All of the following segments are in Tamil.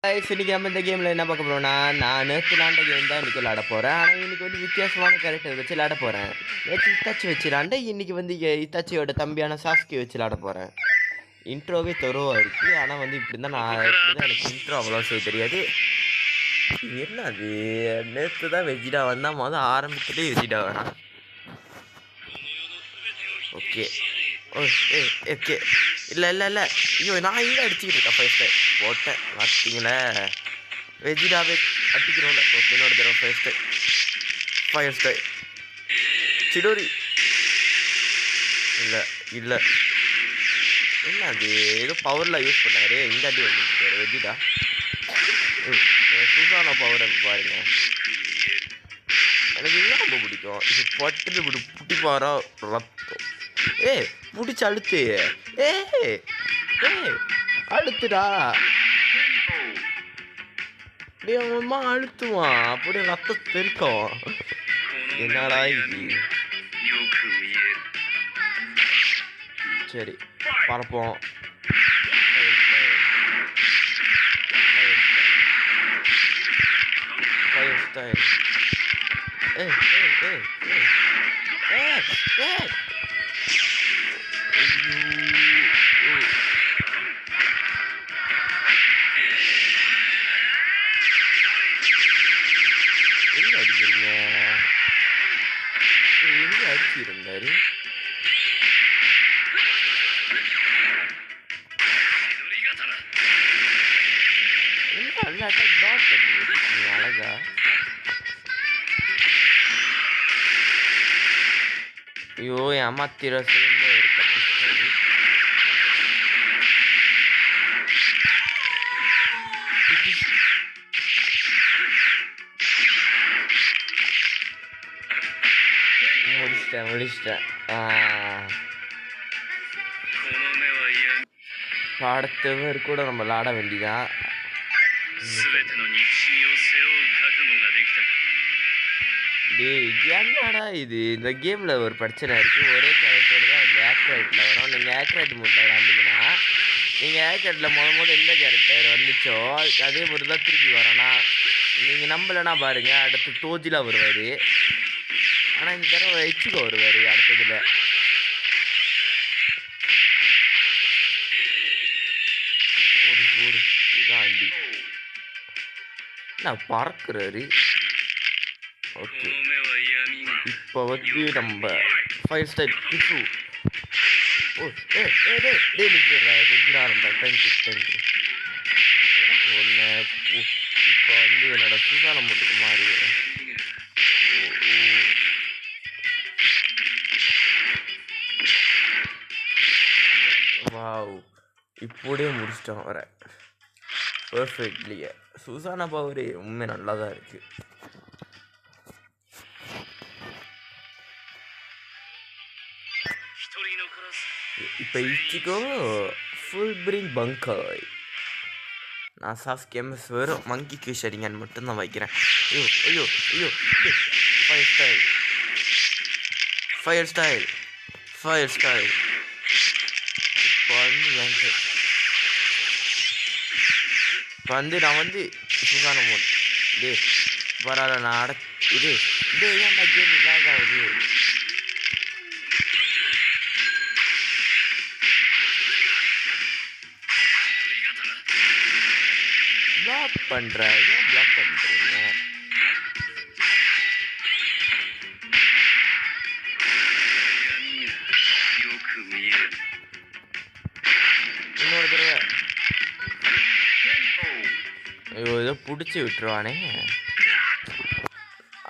இன்னைக்கு நம்ம இந்த கேமில் என்ன பார்க்க போகிறோம்னா நான் நேற்று விளாண்ட கேம் தான் இன்றைக்கி விளாட போகிறேன். ஆனால் இன்றைக்கி வந்து வித்தியாசமான கேரக்டர் வச்சு விளாட போகிறேன். நேற்று இத்தாச்சி வச்சு விளாண்ட இன்றைக்கி வந்து இத்தாச்சியோட தம்பியான சாஸ்கி வச்சு விளாட போகிறேன். இன்ட்ரோவே தொருவாக இருக்குது. ஆனால் வந்து இப்படி தான் எனக்கு இன்ட்ரோ அவ்வளோ செய்ய தெரியாது. என்ன அது நேற்று தான் வெஜிடா வந்தால் முதல் ஆரம்பத்துலேயே வெஜிடா வேணாம். ஓகே ஓகே இல்லை ஐயோ நான் இங்கே அடிச்சுக்கிட்டு இருக்கேன். ஃபர்ஸ்ட்டு போட்டேன் பார்த்தீங்களே வெஜிடாவே அடிக்கிறோம்ல. ஓகே இன்னொரு தடவை ஃபயர் ஸ்டை சிடோரி இல்லை என்ன அது ஏதோ பவரில் யூஸ் பண்ணாரு. இந்த அடி வந்துருக்காரு வெஜிடா. சுசான பவர் பாருங்க, எனக்கு இதுதான் ரொம்ப பிடிக்கும். இது பட்டு இப்படி புட்டி பாரா ரத்தம். பிடிச்சி அழுத்து. அழுத்துடா. அப்படியே அவன்மா அழுத்துவான். அப்படியே ரத்தம் தெரிக்கும். என்னடா இது? சரி பார்ப்போம். எங்க அடிச்சிருந்தாரு? அழகா ஐயோ என் அம்மா திர சிறந்த ஒரு கட்டிஸ்டாரு. முடிச்சிட்டேன். அடுத்தவர் கூட நம்ம விளாட வேண்டியதான். என்னடா இது? இந்த கேமில் ஒரு பிரச்சனை இருக்குது. ஒரே கேரக்டர் தான் இந்த ஆக்ரைட்டில் வரும். நீங்கள் ஆக்ரைட் மூட்டில் விளாண்டிங்கன்னா நீங்கள் ஆக்ரைட்டில் முதல் எந்த கேரக்டர் வந்துச்சோ அதே மாதிரி தான் திருப்பி வரேன்னா நீங்கள் நம்பலைன்னா பாருங்கள். அடுத்து தோஜிலா வருவார். ஆனால் இந்த தடவை எச்சுக்கோ வருவார் அடுத்ததில். இதுதான் அண்டி நான் பறக்குறாரு. ஓகே இப்போ வந்து நம்ம ஃபயர் ஸ்டைல் பிசு. கொஞ்சம் நேரம் தேங்க்யூ. ஒன்று இப்போ வந்து என்னோட சுசான மூட்டுக்கு மாறி வரேன். வாவ் இப்போதே முடிச்சிட்டோம் வர பர்ஃபெக்ட்லியே. சுசானா பவர் உண்மை நல்லா தான் இருக்குது. இப்போ இச்சிக்கோ ஃபுல் பிரிங் பங்காய். நான் சாஸ்கி எம்எஸ் வெறும் மங்கி கிஷரிங்கன்னு மட்டும்தான் வைக்கிறேன். ஐயோ ஃபயர் ஸ்டைல் இப்போ வந்து நான் வந்து சுகான மோட் வராத நான் இது ஏன்டா கேம் லேக் ஆகுது? பிளாக் பண்ணுறேன். ஏன் பிளாக் பண்ணுறீங்க? இன்னொரு தடவை ஐயோ ஏதோ பிடிச்சி விட்டுருவானே.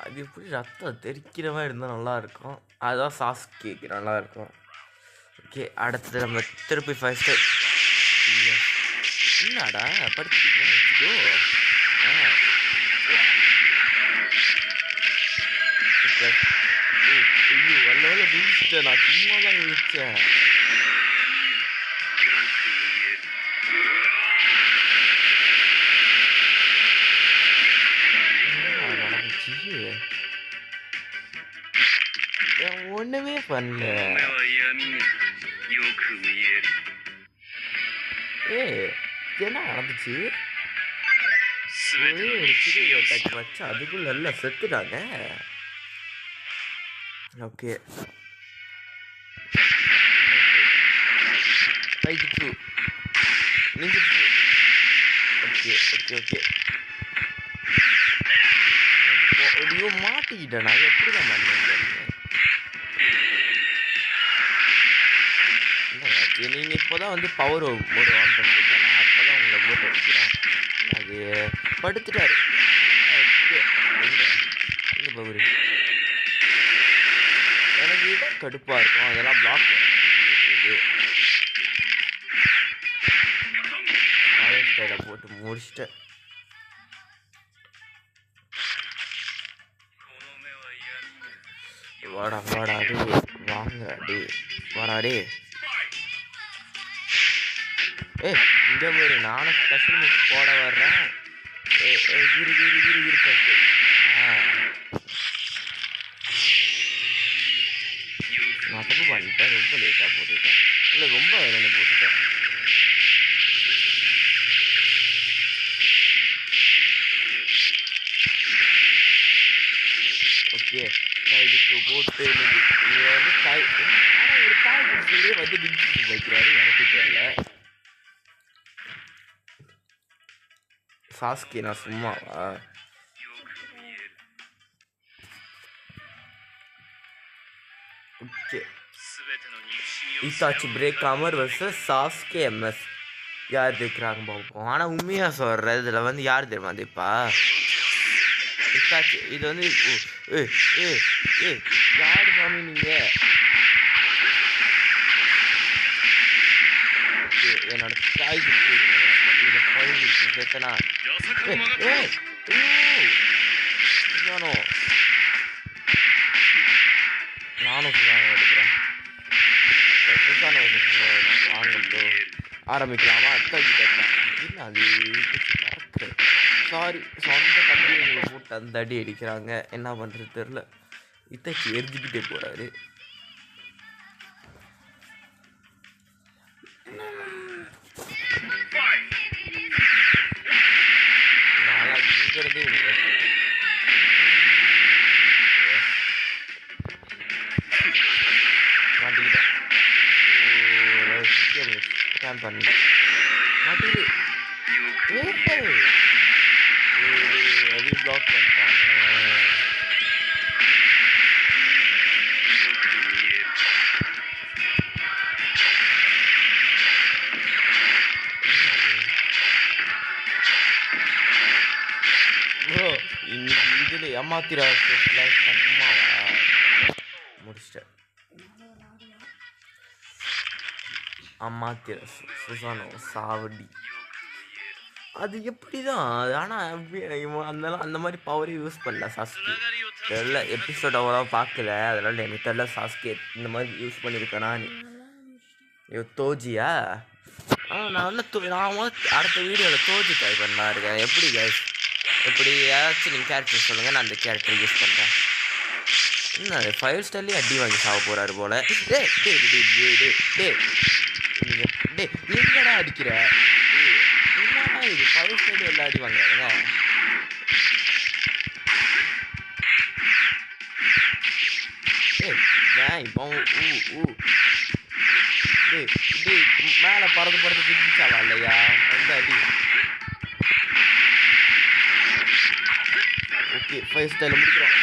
அது எப்படி ரத்தம் தெரிக்கிற மாதிரி இருந்தால் நல்லாயிருக்கும். அதுதான் சாஸ் கேக்கு நல்லாயிருக்கும். ஓகே அடுத்தது நம்ம திருப்பி ஃபர்ஸ்ட்டு என்னடா படிச்சுக்கோ ஐயோ வல்ல விழிச்சிட்டேன். நான் சும்மா தான் விழிச்சேன். ஒண்ணுமே பண்ணல. என்ன நடந்துச்சு? ஒரே ஒரு சிறிய அட்டாக் வச்சு அதுக்குள்ள நல்லா செத்துட்டாங்க. ஓகே ரைட்டு நீங்கிட்டு. ஓகே ஓகே ஓகே ஐயோ மாட்டிக்கிட்டேன் நான். எப்படிதான் மாட்டேன்? நீங்கள் இப்போ தான் வந்து பவர் மோடு ஆன் பண்ணுறீங்க. நான் அப்போ தான் உங்களை போட்டு அடிக்கிறேன். அது படுத்துட்டாரு. எங்கே பவர்? எனக்கு இதான் கடுப்பாக இருக்கும். அதெல்லாம் பிளாக் ஸ்டைலில் போட்டு முடிச்சிட்டேன். வாடா வாடா டே வாங்க டே வாடா டே. இங்கே போயிரு. நானும் ஸ்பெஷல் மூவ் போட வர்றேன். இரு நான் தப்பு பண்ணிட்டேன். ரொம்ப லேட்டாக போட்டுட்டேன். இல்லை ரொம்ப வேலை போட்டுட்டேன். ஓகே காய்க்கு போட்டு இங்கே வந்து காய். ஆனால் ஒரு காய் குடிச்சிலேயே வந்து பிடிச்சி வைக்கிறாரு. எனக்கு தெரியல. சாஸ்கி நான் சும்மாவா? ஓகே இத்தாச்சி பிரேக் அமர் வர்சஸ் சாஸ்கே எம்எஸ் யார் ஜெயிக்கிறாங்க பார்ப்போம். ஆனால் உண்மையாக சொல்கிற இதில் வந்து யார் தெரியுமா ஜெயிப்பா? இத்தாச்சி. இது வந்து யார் சாமி நீங்கள்? ஓகே என்னோட தாய் இதில் பழகி சேர்த்தனா நானும் சுதானம் எடுக்கிறேன். சுதானம் வாங்க ஆரம்பிக்கலாமா? இல்லை அது சாரி சொந்த தம்பி உங்களை போட்டு அந்த அடி அடிக்கிறாங்க. என்ன பண்ணுறது தெரில. இத்தாச்சி எரிஞ்சுக்கிட்டே போகிறாரு. நான்லாம் இருக்கிறதே இல்லை. மாட்டிக்கிட்டேன். ஸ்கேன் பண்ணேன். மாட்டிக்கிட்டு அதையும் பிளாக் பண்ணிட்டாங்க. ப்ரோ இன்னைக்கு இதில் ஏமாத்திரா சும்மாவா முடிச்சிட்டேன். அம்மாத்திர சுசானோ சாவடி. அது எப்படி தான் அது? ஆனால் அந்த மாதிரி பவரே யூஸ் பண்ணல சாஸ்கே. தெரில எபிசோட் அவ்வளோ பார்க்கல. அதனால் எனக்கு தெரில சாஸ்கே இந்த மாதிரி யூஸ் பண்ணியிருக்கேனா. ஐயோ தோஜியா? நான் வந்து அடுத்த வீடியோவில் தோஜி ட்ரை பண்ணலாம் இருக்கேன். எப்படி கைஸ்? எப்படி ஏதாச்சும் நீங்கள் கேரக்டர் சொல்லுங்கள். நான் அந்த கேரக்டர் யூஸ் பண்ணுறேன். என்ன 5 ஸ்டார்லேயே அடி வாங்கி சாக போகிறாரு போல். எங்கடா அடிக்கிற? என்னடா இது 5 ஸ்டார்லேயே எல்லாம் அடி வாங்குறாங்க. இப்போ மேலே பறந்து திட்டாவா இல்லையா? அந்த அடி. ஓகே 5 ஸ்டாரில் முடிக்கிறோம்.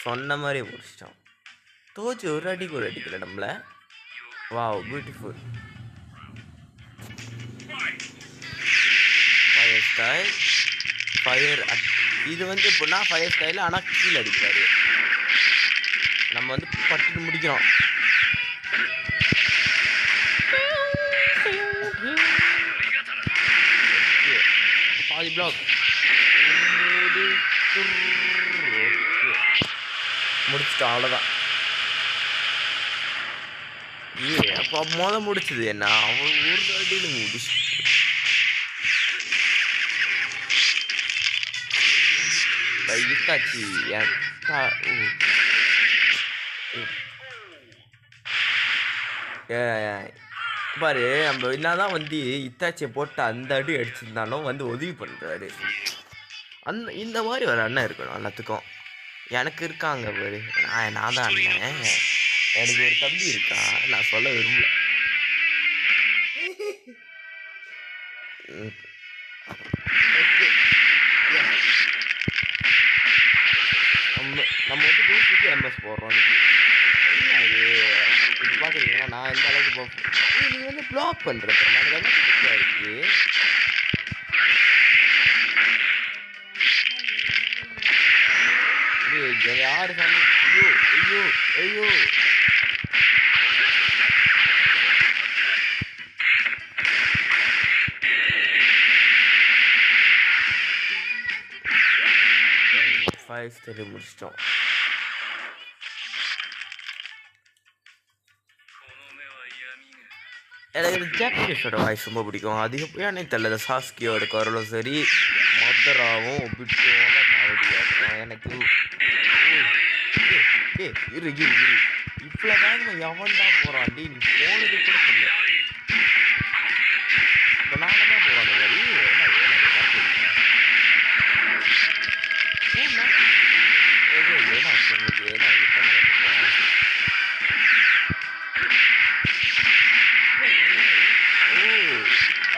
சொன்ன மாதிரி முடிச்சிட்டோம். தோச்சு ஒரு அடிக்கு ஒரு அடிக்கல நம்மள. Wow beautiful. 5 style fire. இது வந்து இப்போனா 5 ஸ்டைல். ஆனால் கீழே அடிக்கிறாரு. நம்ம வந்து பட்டு முடிக்கிறோம். பாதி பிளாக் முடிச்சிட்டோம். அவ்வளோதான். அப்போ முடிச்சது என்ன? அவன் ஒரு அடியில் முடிச்சு. இத்தாச்சி பாரு நம்ம என்னதான் வந்து இத்தாச்சியை போட்டு அந்த அடி அடிச்சிருந்தாலும் வந்து உதவி பண்ணுறாரு. இந்த மாதிரி ஒரு அண்ணன் இருக்கணும் எல்லாத்துக்கும். எனக்கு இருக்காங்க பாரு, நான் தான் அண்ணன். எனக்கு ஒரு தம்பி இருக்கான், நான் சொல்ல விரும்பல. நம்ம வந்து பேசிட்டு எம்எஸ் போடுறோம். இது பார்க்குறீங்கன்னா நான் எந்த அளவுக்கு நீங்கள் வந்து பிளாக் பண்ணுறப்ப எனக்கு என்ன பிடிச்சா இருக்கு. யாரு சாமி? ஐயோ ஐயோ ஐயோ, ஃபைவ் ஸ்டெடி முடிச்சிட்டோம். எனக்கு ஜாப்பனீஸோட வாய்ஸ் ரொம்ப பிடிக்கும். அது எப்படியானே தெரியல, சாஸ்கியோட குரலும் சரி, மதராவும் பிட்டும் காமெடியாக எனக்கு. இரு இரு இரு, இவ்வளோ வேகமாக எவன் தான் போகிறான்? நீ போனது கூட தெரியல. இப்போ நானும் தான் போகிறோம் அந்த மாதிரி. ஏன்னா சொன்னது ஏன்னா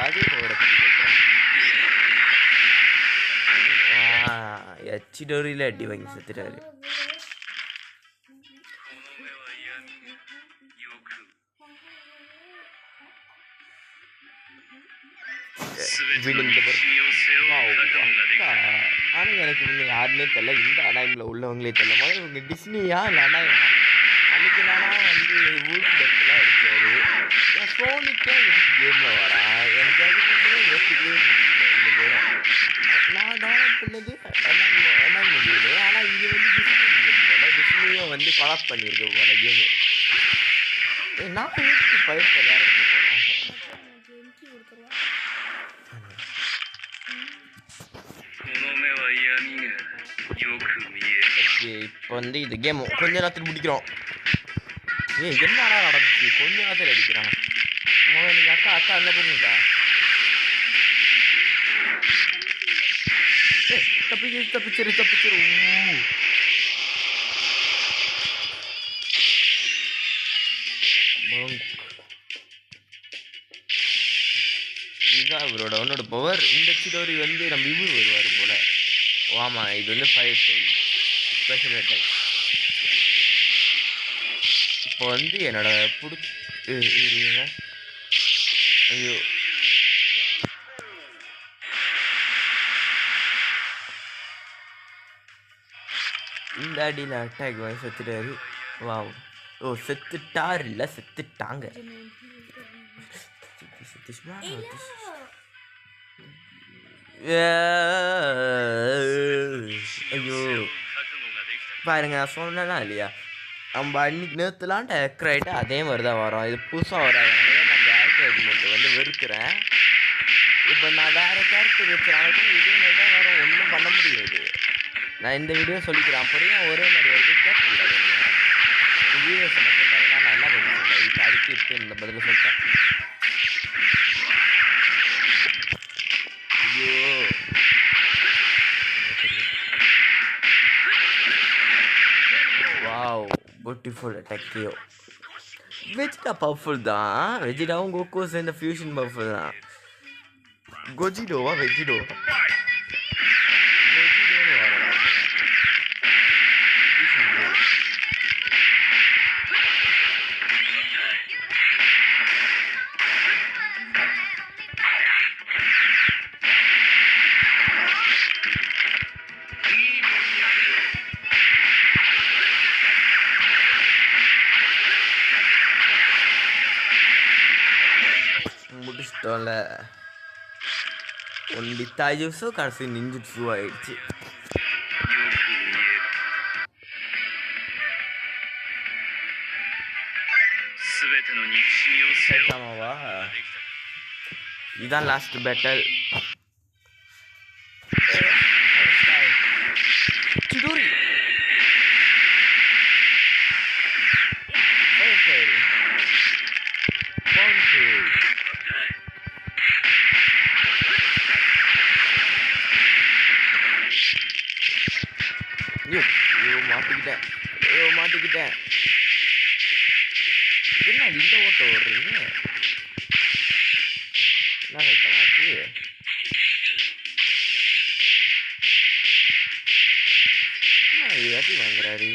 அதே போகிற எச்சிடோரியில் அடி வாங்கி செத்துட்டாரு. ஆனால் எனக்கு இவங்க யாருன்னே தெரியல, இந்த அனாயமில் உள்ளவங்களே தெரியல. முதல்ல இவங்க டிஸ்னியா இல்லை அனாயம்? அன்னைக்கு நானா வந்து ஊருக்கு பஸ்லாம் இருக்காரு, என் சோனிக்கே எனக்கு கேமில் வரா. எனக்கு அது யோசிக்கவே முடியல. இன்னைக்கு நான் டவுன்லோட் பண்ணது அனாயம் முடியல. ஆனால் இங்கே வந்து டிஸ்னி கேம், டிஸ்னியும் வந்து கலெக்ட் பண்ணியிருக்கு போல கேமு. நான் வீட்டுக்கு பயிர்க்க வேற இடத்துல போகிறேன். இப்போ வந்து இது கேம் கொஞ்ச நேரத்தில் முடிக்கிறோம். என்ன நடந்துச்சு? கொஞ்ச நேரத்தில் அடிக்கிறான். நீங்க அக்கா அக்கா என்ன பண்ணுங்கக்கா? தப்பிச்சிரு தப்பிச்சிரு. இதுதான் இவரோட ஒன்னோட பவர். இந்த சிடோரி வந்து நம்ம இவர் வருவார் போல. ஆமாம், இது வந்து 5 ஸ்டைல் ஸ்பெஷல் அட்டாக். இப்போ வந்து என்னோட இருங்க. ஐயோ, இந்த அடியில் அட்டாக் வாங்கி செத்துட்டாரு. வா, ஓ செத்துட்டார் இல்லை செத்துட்டாங்க. ஐயோ பாருங்க, நான் சொன்னேன்னா இல்லையா, நம்ம அன்னைக்கு நேற்றுலாம் டெக்கரேட்டு அதே மாதிரி தான் வரும். இது புதுசாக வராது. நான் டேரக்டர் மட்டும் வந்து வெறுக்கிறேன். இப்போ நான் வேறு கேரக்டர் வச்சுருக்கேன், இதே மாதிரி தான் வரும். ஒன்றும் பண்ண முடியாது. நான் இந்த வீடியோ சொல்லிக்கிறேன். அப்புறம் ஒரே மாதிரி வருது கேட்கக்கூடாது. நீங்கள் வீடியோஸ் என்ன கேட்டாங்கன்னா நான் என்ன பண்ண சொல்கிறேன். இப்போ அதுக்கு இப்போ இந்த பதில் சொல்லிட்டேன். ஐயோ, வாவ், பியூட்டிஃபுல் அட்டாக்கியோ. வெஜிடா பவர்ஃபுல் தான். வெஜிடாவும் கோகோ சேர்ந்த ஃபியூஷன் பவர்ஃபுல் தான். கொஜிடோவா வெஜிடோ? முடிச்சிட்டோம்ல. ஒன்லி தாய்ஜூஸோ கடைசி நிஞ்சுட்ஸோ ஆயிடுச்சு. சைட்டாமாவா? இதுதான் லாஸ்ட் பேட்டல். சிடோரி போட்டு ஓடுறீங்க? என்ன சத்தமாச்சு? என்ன ஏத்தி வாங்குறாரு?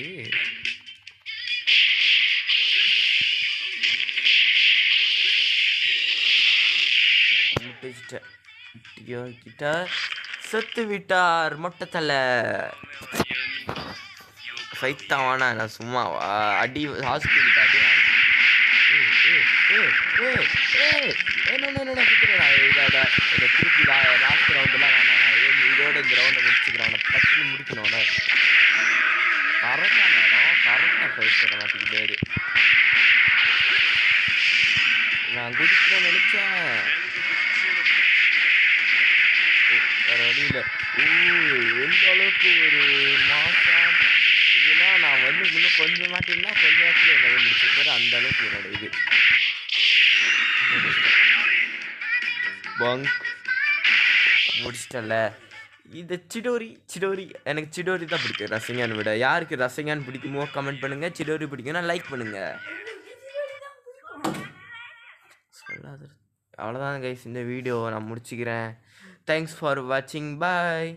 கிட்ட செத்து விட்டார் மொட்டை தலை. ஃபைத்தாவானா நான் சும்மாவா? அடி ஹாஸ்பிட்டல் அடி திருப்பி லாஸ்ட் ரவுண்டெலாம் வேணாம். இதோட இந்த ரவுண்டை முடிச்சுக்கிறேன். பட்டுன்னு முடிக்கணும். கரெக்டான இடம் கரெக்டாக ஃபைட் பண்ண மாட்டேங்கிறாரு. நான் குதிக்கணும்னு நினைச்சேன். வேற வழியில் எந்த அளவுக்கு ஒரு மாதம் இதெல்லாம் நான் வந்து இன்னும் கொஞ்சம் மாட்டேன்னா கொஞ்சம் நேரத்தில் என்ன முடிச்சிருப்பாரு. அந்த அளவுக்கு என்னோட இது பங்க் முடிச்சிட்டல. இது சிடோரி எனக்கு சிடோரி தான் பிடிக்கும் ரசங்கான் விட. யாருக்கு ரசங்கான் பிடிக்குமோ கமெண்ட் பண்ணுங்கள். சிடோரி பிடிக்கும்னா லைக் பண்ணுங்கள். சொல்லாத அவ்வளோதான் கைஸ், இந்த வீடியோவை நான் முடிச்சுக்கிறேன். தேங்க்ஸ் ஃபார் வாட்சிங். பாய்.